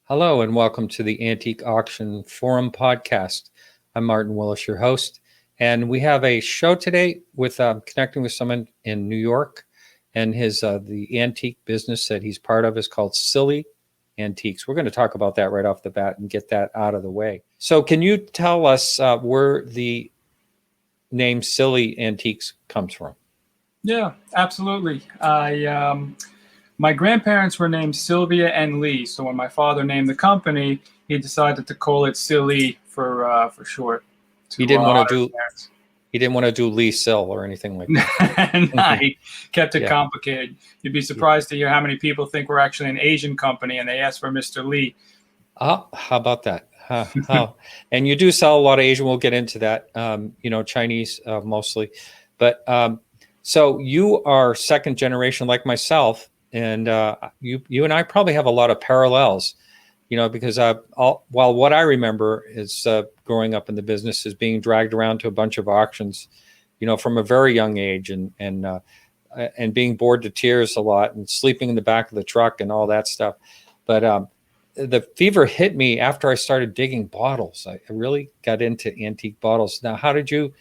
Hello and welcome to the Antique Auction Forum podcast. I'm Martin Willis, your host, and we have a show today with connecting with someone in New York, and the antique business that he's part of is called Syl-Lee Antiques. We're going to talk about that right off the bat and get that out of the way. So, can you tell us where the name Syl-Lee Antiques comes from? Yeah, absolutely. My grandparents were named Sylvia and Lee, so when my father named the company, he decided to call it Syl-Lee for short. He didn't want to do Lee Syl or anything like that. Nah, he kept it complicated. You'd be surprised to hear how many people think we're actually an Asian company, and they ask for Mr. Lee. Oh, how about that? And you do sell a lot of Asian. We'll get into that. Chinese mostly, but so you are second generation like myself, and you and I probably have a lot of parallels. Because while what I remember is growing up in the business is being dragged around to a bunch of auctions, from a very young age, and being bored to tears a lot, and sleeping in the back of the truck and all that stuff. But the fever hit me after I started digging bottles. I really got into antique bottles. Now, how did you?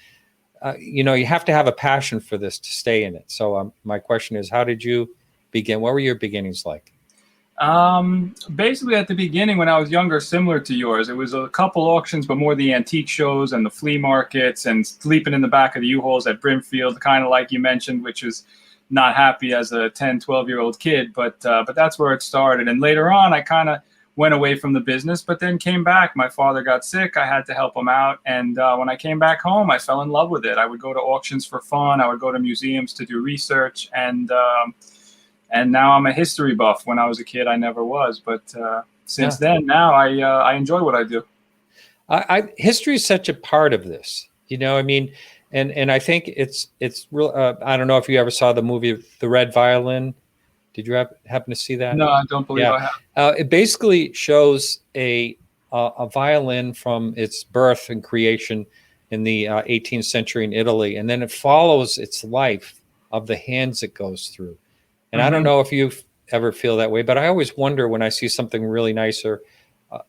You have to have a passion for this to stay in it. So my question is, how did you begin? What were your beginnings like? Basically at the beginning when I was younger, similar to yours, it was a couple auctions, but more the antique shows and the flea markets and sleeping in the back of the U-Hauls at Brimfield, kind of like you mentioned, which was not happy as a 10, 12-year-old kid, but that's where it started. And later on, I kind of went away from the business, but then came back. My father got sick. I had to help him out. And when I came back home, I fell in love with it. I would go to auctions for fun. I would go to museums to do research. And now I'm a history buff. When I was a kid, I never was. But since then, now I enjoy what I do. History is such a part of this, and I think it's real. I don't know if you ever saw the movie The Red Violin. Did you happen to see that? No, I don't believe I have. It basically shows a violin from its birth and creation in the 18th century in Italy, and then it follows its life of the hands it goes through. And I don't know if you ever feel that way, but I always wonder when I see something really nice or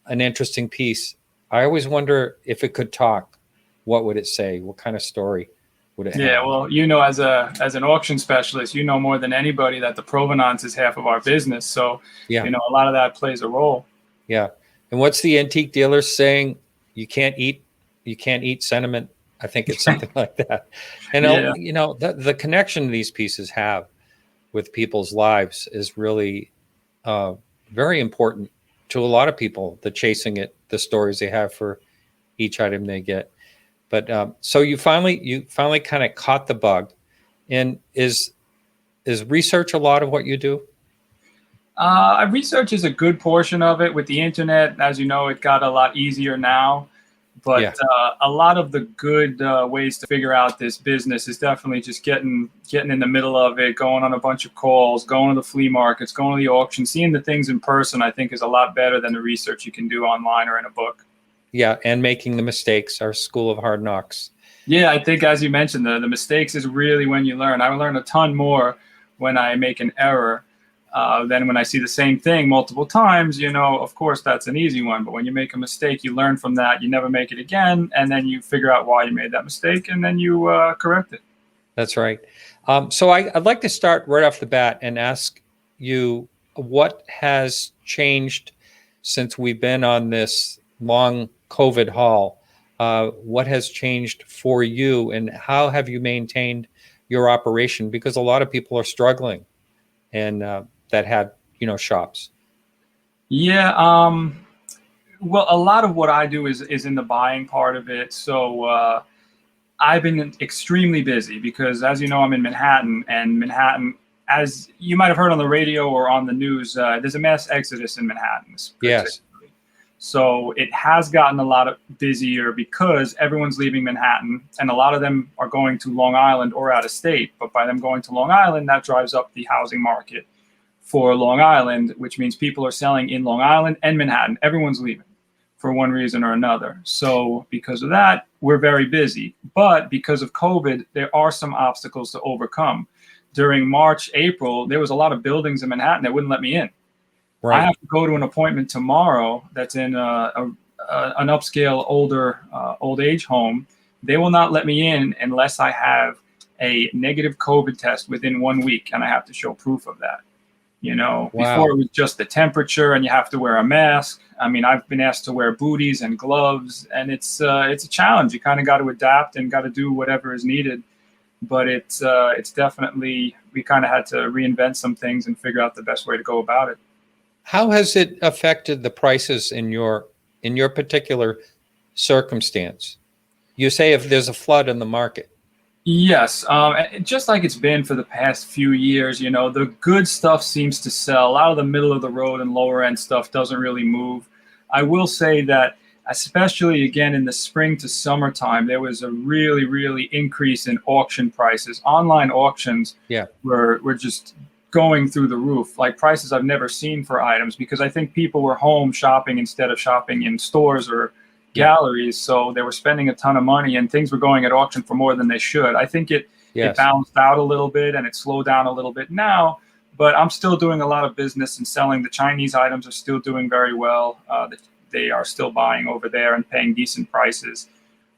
an interesting piece, I always wonder if it could talk. What would it say? What kind of story would it have? Yeah, well, as an auction specialist, more than anybody that the provenance is half of our business. So, a lot of that plays a role. Yeah. And what's the antique dealer saying? You can't eat sentiment. I think it's something like that. And, the connection these pieces have with people's lives is really very important to a lot of people, the chasing it, the stories they have for each item they get. But so you finally kind of caught the bug. And is research a lot of what you do? Research is a good portion of it. With the internet, as you know, it got a lot easier now. But a lot of the good ways to figure out this business is definitely just getting in the middle of it, going on a bunch of calls, going to the flea markets, going to the auction, seeing the things in person, I think is a lot better than the research you can do online or in a book. Yeah, and making the mistakes, our school of hard knocks. Yeah, I think as you mentioned, the mistakes is really when you learn. I learn a ton more when I make an error than when I see the same thing multiple times. Of course, that's an easy one. But when you make a mistake, you learn from that. You never make it again. And then you figure out why you made that mistake, and then you correct it. That's right. So I'd like to start right off the bat and ask you what has changed since we've been on this long COVID haul. What has changed for you, and how have you maintained your operation? Because a lot of people are struggling, and that had shops. Yeah. Well, a lot of what I do is in the buying part of it. So I've been extremely busy because, as you know, I'm in Manhattan, and Manhattan, as you might have heard on the radio or on the news, there's a mass exodus in Manhattan. Yes. So it has gotten a lot busier because everyone's leaving Manhattan, and a lot of them are going to Long Island or out of state. But by them going to Long Island, that drives up the housing market for Long Island, which means people are selling in Long Island and Manhattan. Everyone's leaving for one reason or another. So because of that, we're very busy. But because of COVID, there are some obstacles to overcome. During March, April, there was a lot of buildings in Manhattan that wouldn't let me in. I Right. have to go to an appointment tomorrow that's in an upscale old age home. They will not let me in unless I have a negative COVID test within 1 week, and I have to show proof of that. Before Wow. it was just the temperature, and you have to wear a mask. I mean, I've been asked to wear booties and gloves, and it's a challenge. You kind of got to adapt and got to do whatever is needed. But it's definitely, we kind of had to reinvent some things and figure out the best way to go about it. How has it affected the prices in your particular circumstance? You say if there's a flood in the market. Yes, just like it's been for the past few years, the good stuff seems to sell. A lot of the middle of the road and lower end stuff doesn't really move. I will say that, especially again in the spring to summertime, there was a really, really increase in auction prices. Online auctions Yeah. were just going through the roof, like prices I've never seen for items, because I think people were home shopping instead of shopping in stores or galleries, so they were spending a ton of money, and things were going at auction for more than they should. I think it balanced out a little bit, and it slowed down a little bit now, but I'm still doing a lot of business and selling. The Chinese items are still doing very well. They are still buying over there and paying decent prices.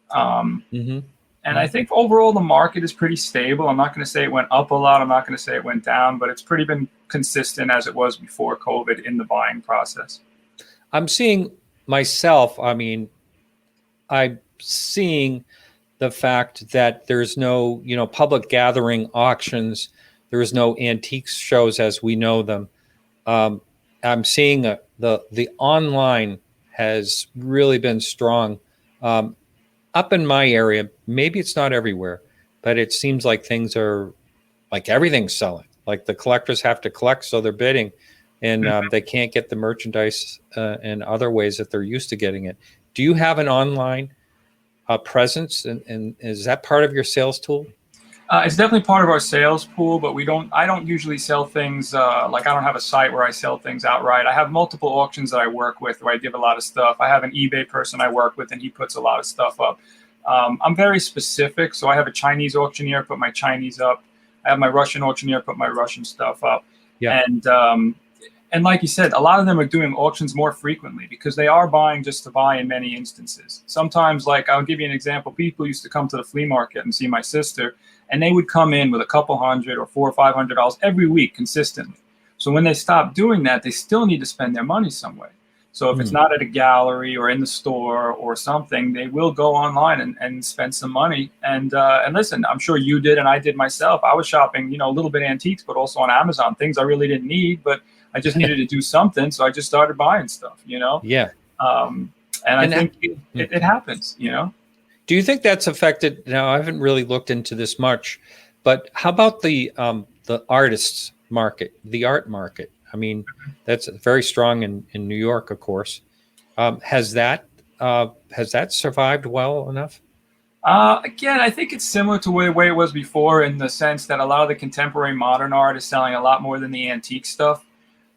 And I think overall the market is pretty stable. I'm not going to say it went up a lot. I'm not going to say it went down, but it's pretty been consistent as it was before COVID in the buying process. I'm seeing myself, I'm seeing the fact that there's no, public gathering auctions. There is no antiques shows as we know them. I'm seeing the online has really been strong. Up in my area, maybe it's not everywhere, but it seems like things are like everything's selling. Like the collectors have to collect, so they're bidding, and they can't get the merchandise in other ways that they're used to getting it. Do you have an online presence, and is that part of your sales tool? It's definitely part of our sales pool, but I don't usually sell things, like I don't have a site where I sell things outright. I have multiple auctions that I work with where I give a lot of stuff. I have an eBay person I work with, and he puts a lot of stuff up. I'm very specific, so I have a Chinese auctioneer put my Chinese up. I have my Russian auctioneer put my Russian stuff up. Yeah. And like you said, a lot of them are doing auctions more frequently because they are buying just to buy in many instances. Sometimes, like I'll give you an example, people used to come to the flea market and see my sister, and they would come in with a couple hundred or $400 or $500 every week consistently. So when they stop doing that, they still need to spend their money somewhere. So if it's not at a gallery or in the store or something, they will go online and spend some money. And listen, I'm sure you did, and I did myself. I was shopping, a little bit antiques, but also on Amazon, things I really didn't need, but I just needed to do something. So I just started buying stuff, Yeah. And I think it happens, Do you think that's affected? Now, I haven't really looked into this much, but how about the artists market, the art market? I mean, that's very strong in New York, of course. Has that survived well enough? Again, I think it's similar to the way it was before, in the sense that a lot of the contemporary modern art is selling a lot more than the antique stuff.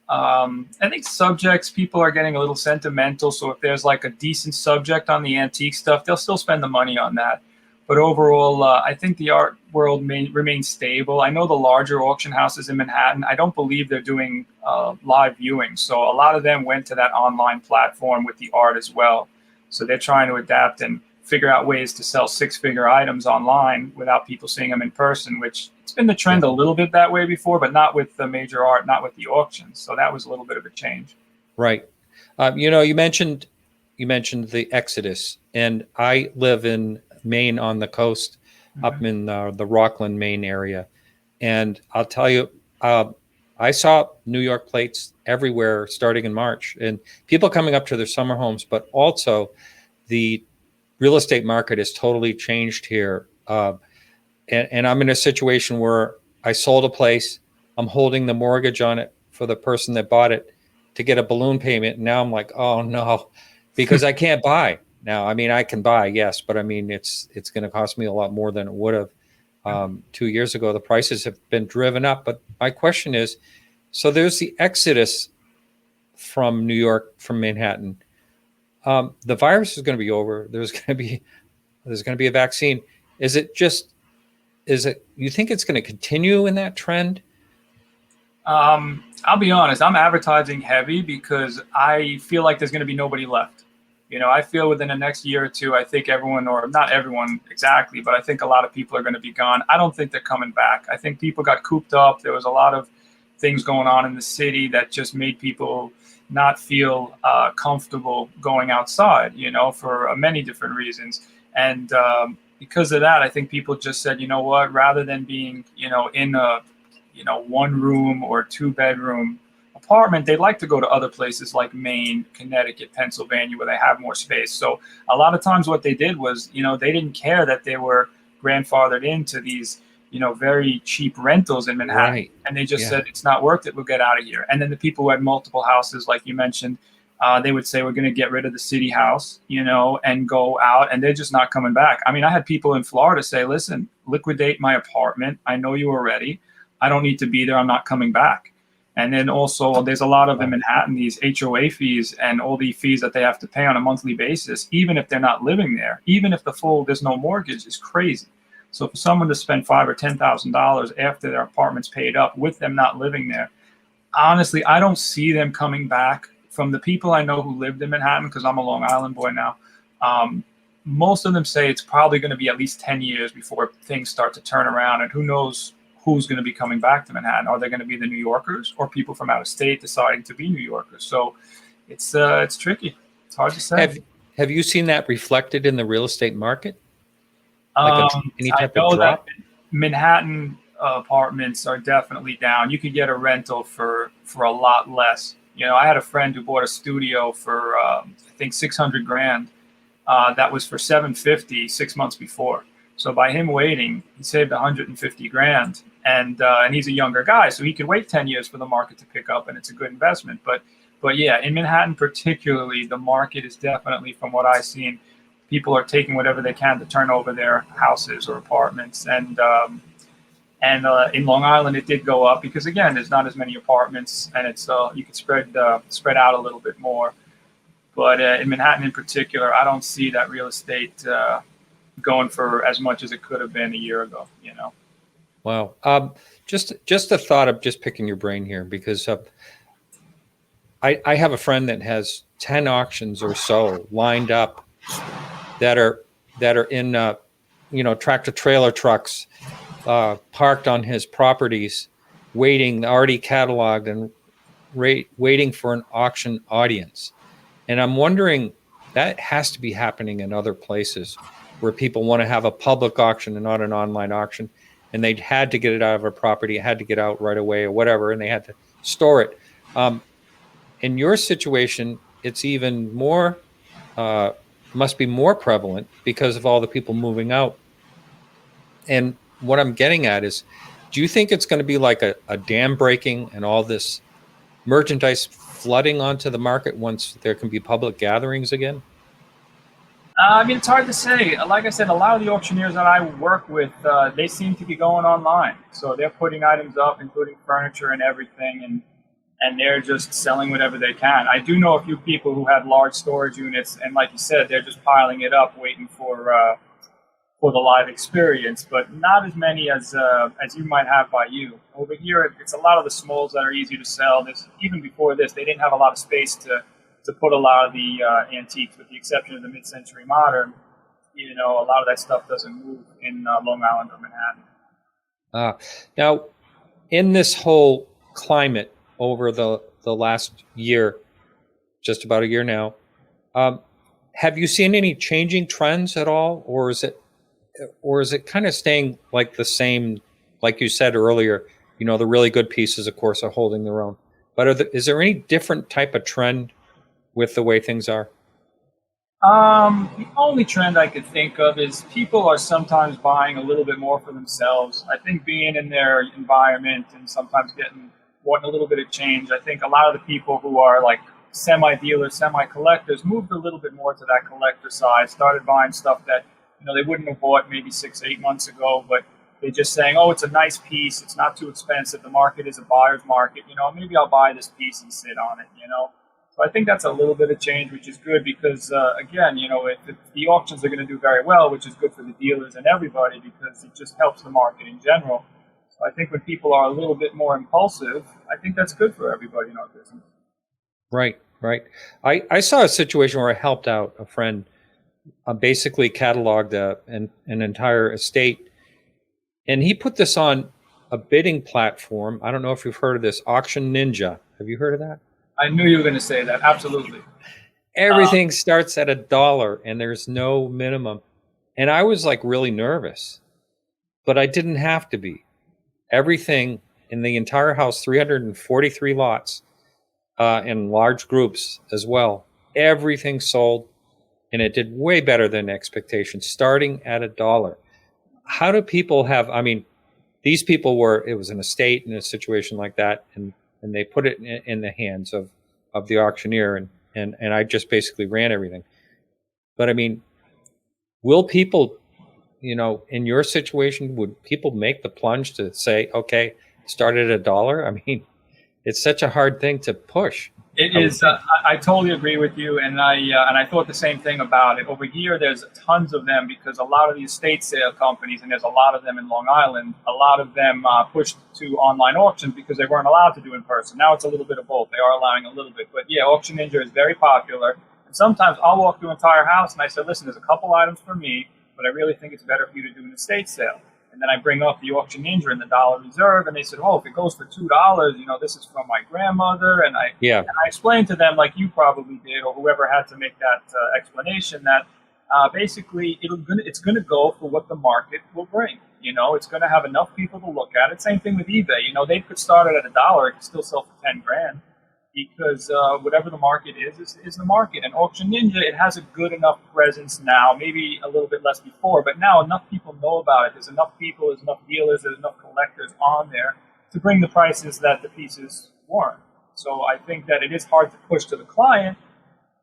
I think subjects, people are getting a little sentimental. So if there's like a decent subject on the antique stuff, they'll still spend the money on that. But overall, I think the art world remain stable. I know the larger auction houses in Manhattan, I don't believe they're doing live viewing. So a lot of them went to that online platform with the art as well. So they're trying to adapt and figure out ways to sell six-figure items online without people seeing them in person, which it's been the trend a little bit that way before, but not with the major art, not with the auctions. So that was a little bit of a change. Right. You mentioned the Exodus, and I live in Maine on the coast, up in the Rockland, Maine area. And I'll tell you, I saw New York plates everywhere starting in March, and people coming up to their summer homes, but also the real estate market has totally changed here. And I'm in a situation where I sold a place. I'm holding the mortgage on it for the person that bought it to get a balloon payment. And now I'm like, oh no, because I can't buy now. I mean, I can buy, yes, but I mean, it's going to cost me a lot more than it would have 2 years ago. The prices have been driven up. But my question is, so there's the exodus from New York, from Manhattan. The virus is going to be over. There's going to be a vaccine. Is it you think it's going to continue in that trend? I'll be honest, I'm advertising heavy because I feel like there's going to be nobody left. I feel within the next year or two, I think everyone, or not everyone exactly, but I think a lot of people are going to be gone. I don't think they're coming back. I think people got cooped up. There was a lot of things going on in the city that just made people not feel comfortable going outside, for many different reasons. And because of that, I think people just said, you know what, rather than being, in a, one room or two bedroom apartment, they'd like to go to other places like Maine, Connecticut, Pennsylvania, where they have more space. So a lot of times what they did was, they didn't care that they were grandfathered into these, very cheap rentals in Manhattan. Right. And they just Yeah. said, it's not worth it. We'll get out of here. And then the people who had multiple houses, like you mentioned, they would say, we're going to get rid of the city house, and go out, and they're just not coming back. I mean, I had people in Florida say, listen, liquidate my apartment. I know you were ready. I don't need to be there. I'm not coming back. And then also there's a lot of in Manhattan, these HOA fees and all the fees that they have to pay on a monthly basis, even if they're not living there, even if there's no mortgage, is crazy. So for someone to spend $5,000 or $10,000 after their apartment's paid up with them not living there, honestly, I don't see them coming back. From the people I know who lived in Manhattan, because I'm a Long Island boy now, most of them say it's probably going to be at least 10 years before things start to turn around. And who knows who's going to be coming back to Manhattan? Are they going to be the New Yorkers or people from out of state deciding to be New Yorkers? So it's tricky. It's hard to say. Have you seen that reflected in the real estate market? Like any type I know of drop? that Manhattan apartments are definitely down. You could get a rental for a lot less. I had a friend who bought a studio for I think 600 grand. That was for 750 6 months before. So by him waiting, he saved 150 grand. And he's a younger guy, so he could wait 10 years for the market to pick up, and it's a good investment. But yeah, in Manhattan particularly, the market is definitely, from what I've seen, people are taking whatever they can to turn over their houses or apartments. And in Long Island, it did go up because, again, there's not as many apartments, and it's you could spread out a little bit more. But in Manhattan in particular, I don't see that real estate going for as much as it could have been a year ago. Wow. Just a thought of just picking your brain here, because I have a friend that has 10 auctions or so lined up that are in tractor trailer trucks parked on his properties, already cataloged and waiting for an auction audience. And I'm wondering, that has to be happening in other places where people want to have a public auction and not an online auction, and they had to get it out of a property, it had to get out right away or whatever, and they had to store it. In your situation, it's even more, must be more prevalent because of all the people moving out. And what I'm getting at is, do you think it's going to be like a dam breaking and all this merchandise flooding onto the market once there can be public gatherings again? I mean, it's hard to say. Like I said, a lot of the auctioneers that I work with, they seem to be going online. So they're putting items up, including furniture and everything, and they're just selling whatever they can. I do know a few people who have large storage units, and like you said, they're just piling it up, waiting for the live experience. But not as many as you might have by you. Over here, it's a lot of the smalls that are easy to sell. Even before this, they didn't have a lot of space to put a lot of the antiques, with the exception of the mid-century modern. A lot of that stuff doesn't move in Long Island or Manhattan. Now, in this whole climate over the last year, just about a year now, have you seen any changing trends at all, or is it kind of staying like the same? Like you said earlier, the really good pieces, of course, are holding their own. But is there any different type of trend with the way things are? The only trend I could think of is people are sometimes buying a little bit more for themselves. I think being in their environment and sometimes wanting a little bit of change. I think a lot of the people who are like semi-dealers, semi-collectors moved a little bit more to that collector side, started buying stuff that they wouldn't have bought maybe 6-8 months ago, but they're just saying, oh, it's a nice piece, it's not too expensive, the market is a buyer's market, maybe I'll buy this piece and sit on it. So I think that's a little bit of change, which is good because, again, if the auctions are going to do very well, which is good for the dealers and everybody because it just helps the market in general. I think when people are a little bit more impulsive, I think that's good for everybody in our business. Right, right. I saw a situation where I helped out a friend, basically cataloged an entire estate, and he put this on a bidding platform. I don't know if you've heard of this, Auction Ninja. Have you heard of that? I knew you were going to say that. Absolutely. Everything starts at $1 and there's no minimum. And I was like really nervous, but I didn't have to be. Everything in the entire house, 343 lots, in large groups as well. Everything sold, and it did way better than expectations, starting at $1. How do people have, I mean, these people it was an estate in a situation like that, and they put it in the hands of the auctioneer, and I just basically ran everything. But I mean, will people, in your situation, would people make the plunge to say, okay, start at $1? I mean, it's such a hard thing to push. It is. I totally agree with you, and I thought the same thing about it. Over here, there's tons of them because a lot of the estate sale companies, and there's a lot of them in Long Island. A lot of them pushed to online auctions because they weren't allowed to do in person. Now it's a little bit of both. They are allowing a little bit, but yeah, Auction Ninja is very popular. And sometimes I'll walk through an entire house and I say, listen, there's a couple items for me, but I really think it's better for you to do an estate sale. And then I bring up the Auction Ninja and the Dollar Reserve, and they said, "Oh, if it goes for $2, this is from my grandmother." And I explained to them, like you probably did, or whoever had to make that explanation, that basically it's going to go for what the market will bring. It's going to have enough people to look at it. Same thing with eBay. They could start it at $1, it could still sell for 10 grand. Because whatever the market is the market. And Auction Ninja, it has a good enough presence now, maybe a little bit less before, but now enough people know about it. There's enough people, there's enough dealers, there's enough collectors on there to bring the prices that the pieces warrant. So I think that it is hard to push to the client,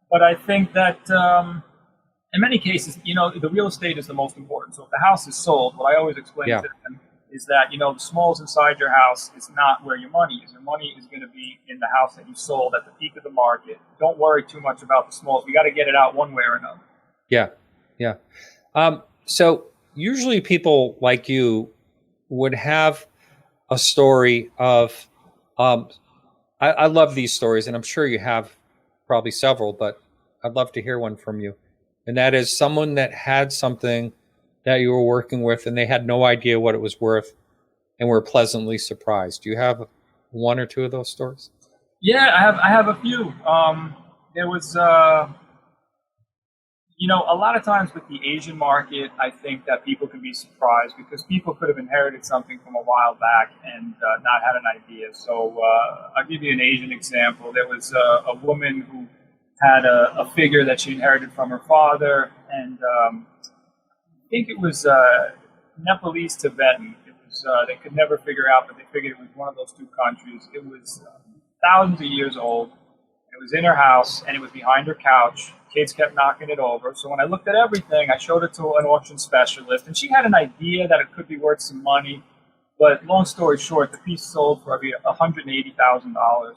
but I think that in many cases, the real estate is the most important. So if the house is sold, what I always explain to them is that, the smalls inside your house is not where your money is. Your money is going to be in the house that you sold at the peak of the market. Don't worry too much about the smalls. We got to get it out one way or another. Yeah. So usually people like you would have a story of, I love these stories, and I'm sure you have probably several, but I'd love to hear one from you. And that is someone that had something that you were working with and they had no idea what it was worth and were pleasantly surprised. Do you have one or two of those stories? Yeah, I have a few. There was, a lot of times with the Asian market, I think that people can be surprised because people could have inherited something from a while back and not had an idea. So I'll give you an Asian example. There was a woman who had a figure that she inherited from her father, and I think it was Nepalese Tibetan. It was they could never figure out, but they figured it was one of those two countries. It was thousands of years old. It was in her house, and it was behind her couch. Kids kept knocking it over. So when I looked at everything, I showed it to an auction specialist, and she had an idea that it could be worth some money. But long story short, the piece sold for $180,000.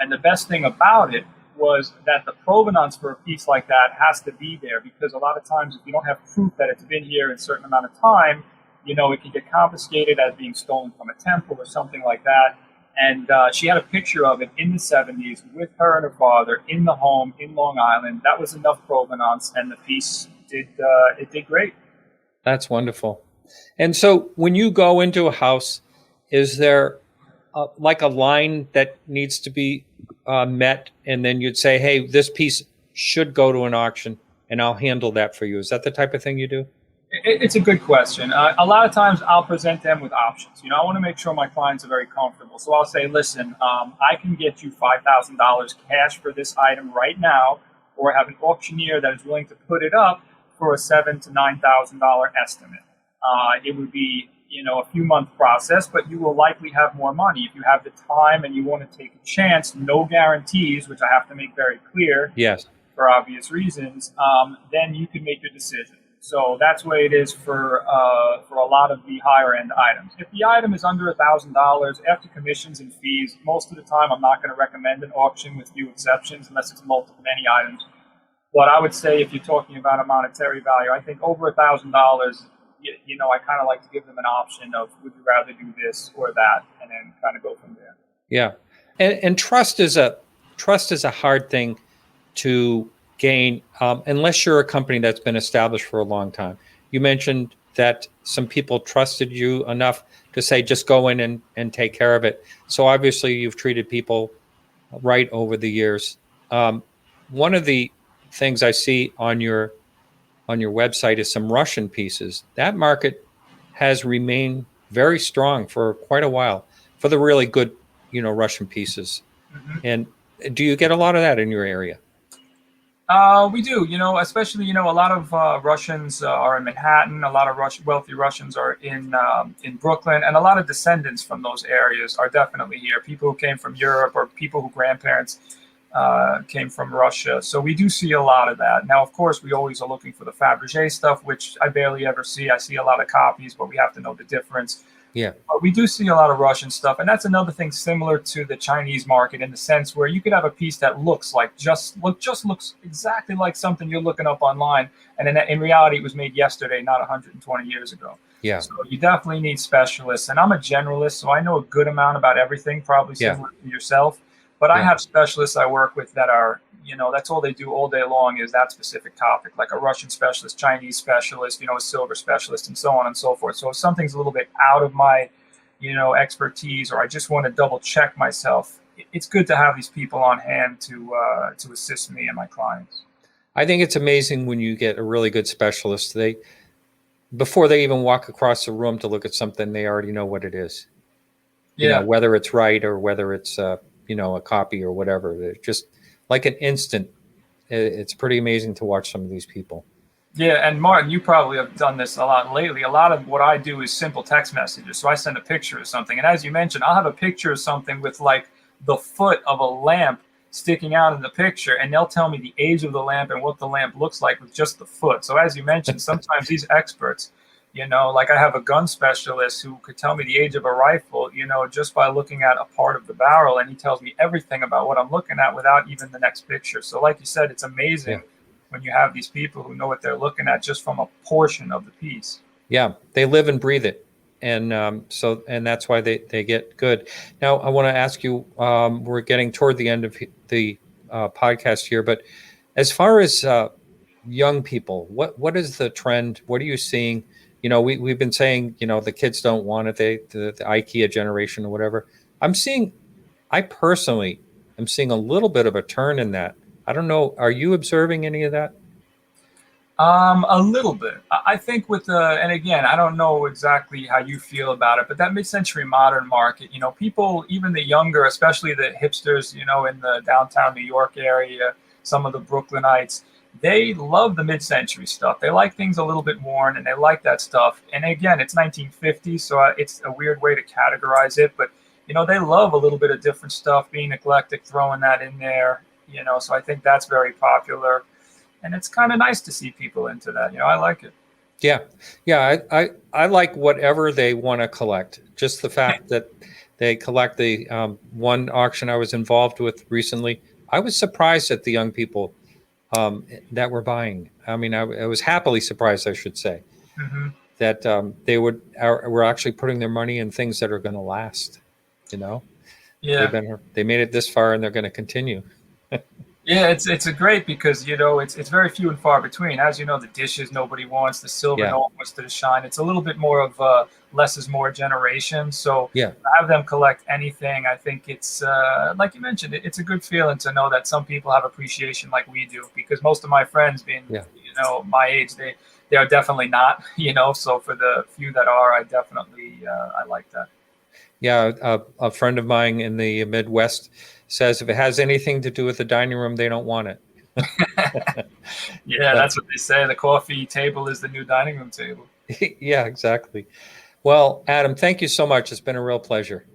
And the best thing about it was that the provenance for a piece like that has to be there, because a lot of times if you don't have proof that it's been here in a certain amount of time, it can get confiscated as being stolen from a temple or something like that. And she had a picture of it in the 70s with her and her father in the home in Long Island. That was enough provenance, and the piece did great. That's wonderful. And so when you go into a house, is there like a line that needs to be met, and then you'd say, hey, this piece should go to an auction and I'll handle that for you? Is that the type of thing you do? It's a good question. A lot of times I'll present them with options. I want to make sure my clients are very comfortable. So I'll say, listen, I can get you $5,000 cash for this item right now, or have an auctioneer that is willing to put it up for a $7,000 to $9,000 estimate. It would be a few month process, but you will likely have more money if you have the time and you want to take a chance. No guarantees, which I have to make very clear. Yes. For obvious reasons. Then you can make your decision. So that's the way it is for a lot of the higher end items. If the item is under $1,000 after commissions and fees, most of the time I'm not going to recommend an auction, with few exceptions, unless it's many items. But I would say if you're talking about a monetary value, I think over $1,000, I kind of like to give them an option of, would you rather do this or that, and then kind of go from there. Yeah, and trust is a hard thing to gain unless you're a company that's been established for a long time. You mentioned that some people trusted you enough to say, just go in and take care of it. So obviously you've treated people right over the years. One of the things I see on your website is some Russian pieces. That market has remained very strong for quite a while for the really good, Russian pieces. Mm-hmm. And do you get a lot of that in your area? We do, especially, a lot of Russians are in Manhattan. A lot of wealthy Russians are in Brooklyn, and a lot of descendants from those areas are definitely here. People who came from Europe or people who grandparents came from Russia. So we do see a lot of that. Now, of course, we always are looking for the Fabergé stuff, which I barely ever see. I see a lot of copies, but we have to know the difference. Yeah. But we do see a lot of Russian stuff, and that's another thing similar to the Chinese market in the sense where you could have a piece that looks like just looks exactly like something you're looking up online, and in reality, it was made yesterday, not 120 years ago. Yeah. So you definitely need specialists, and I'm a generalist, so I know a good amount about everything, probably similar to yourself. But I have specialists I work with that are, that's all they do all day long is that specific topic, like a Russian specialist, Chinese specialist, a silver specialist, and so on and so forth. So if something's a little bit out of my, expertise, or I just want to double check myself, it's good to have these people on hand to assist me and my clients. I think it's amazing when you get a really good specialist. Before they even walk across the room to look at something, they already know what it is. Yeah. Whether it's right or whether it's a copy or whatever. They're just like an instant. It's pretty amazing to watch some of these people. Yeah, and Martin, you probably have done this a lot lately. A lot of what I do is simple text messages. So I send a picture of something, and as you mentioned, I'll have a picture of something with like the foot of a lamp sticking out in the picture, and they'll tell me the age of the lamp and what the lamp looks like with just the foot. So as you mentioned, sometimes these experts, like I have a gun specialist who could tell me the age of a rifle, just by looking at a part of the barrel, and he tells me everything about what I'm looking at without even the next picture. So like you said, it's amazing when you have these people who know what they're looking at just from a portion of the piece. Yeah, they live and breathe it. And and that's why they get good. Now, I want to ask you, we're getting toward the end of the podcast here, but as far as young people, what is the trend? What are you seeing? We've been saying, the kids don't want it, the IKEA generation or whatever. I personally am seeing a little bit of a turn in that. I don't know. Are you observing any of that? A little bit. I think and again, I don't know exactly how you feel about it, but that mid-century modern market, people, even the younger, especially the hipsters, in the downtown New York area, some of the Brooklynites, they love the mid-century stuff. They like things a little bit worn, and they like that stuff. And again, it's 1950, so it's a weird way to categorize it, but they love a little bit of different stuff, being eclectic, throwing that in there. So I think that's very popular. And it's kind of nice to see people into that. I like it. Yeah. I like whatever they want to collect. Just the fact that they collect the one auction I was involved with recently. I was surprised at the young people that were buying. I mean, I was happily surprised, I should say, that they were actually putting their money in things that are going to last. Yeah. They made it this far, and they're going to continue. Yeah, it's a great because it's very few and far between. As you know, the dishes nobody wants, the silver no one wants to shine. It's a little bit more of a less is more generation. So to have them collect anything, I think it's like you mentioned, it's a good feeling to know that some people have appreciation like we do. Because most of my friends, being my age, they are definitely not. So for the few that are, I definitely I like that. Yeah, a friend of mine in the Midwest says if it has anything to do with the dining room, they don't want it. Yeah, that's what they say. The coffee table is the new dining room table. Yeah, exactly. Well, Adam, thank you so much. It's been a real pleasure.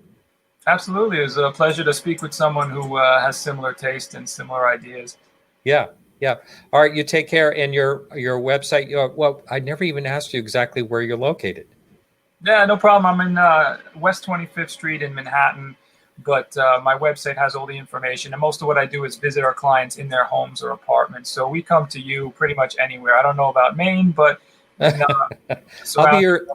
Absolutely. It was a pleasure to speak with someone who has similar taste and similar ideas. Yeah. All right, you take care. And your website, well, I never even asked you exactly where you're located. Yeah, no problem. I'm in West 25th Street in Manhattan. But my website has all the information, and most of what I do is visit our clients in their homes or apartments. So we come to you pretty much anywhere. I don't know about Maine, but No, I'll be surrounded here.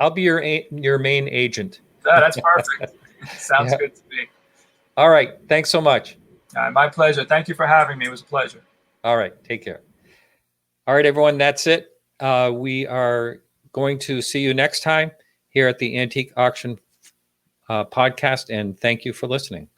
I'll be your main agent. That's perfect. Sounds Yeah. good to me. All right. Thanks so much. My pleasure. Thank you for having me. It was a pleasure. All right. Take care. All right, everyone. That's it. We are going to see you next time here at the Antique Auction podcast. And thank you for listening.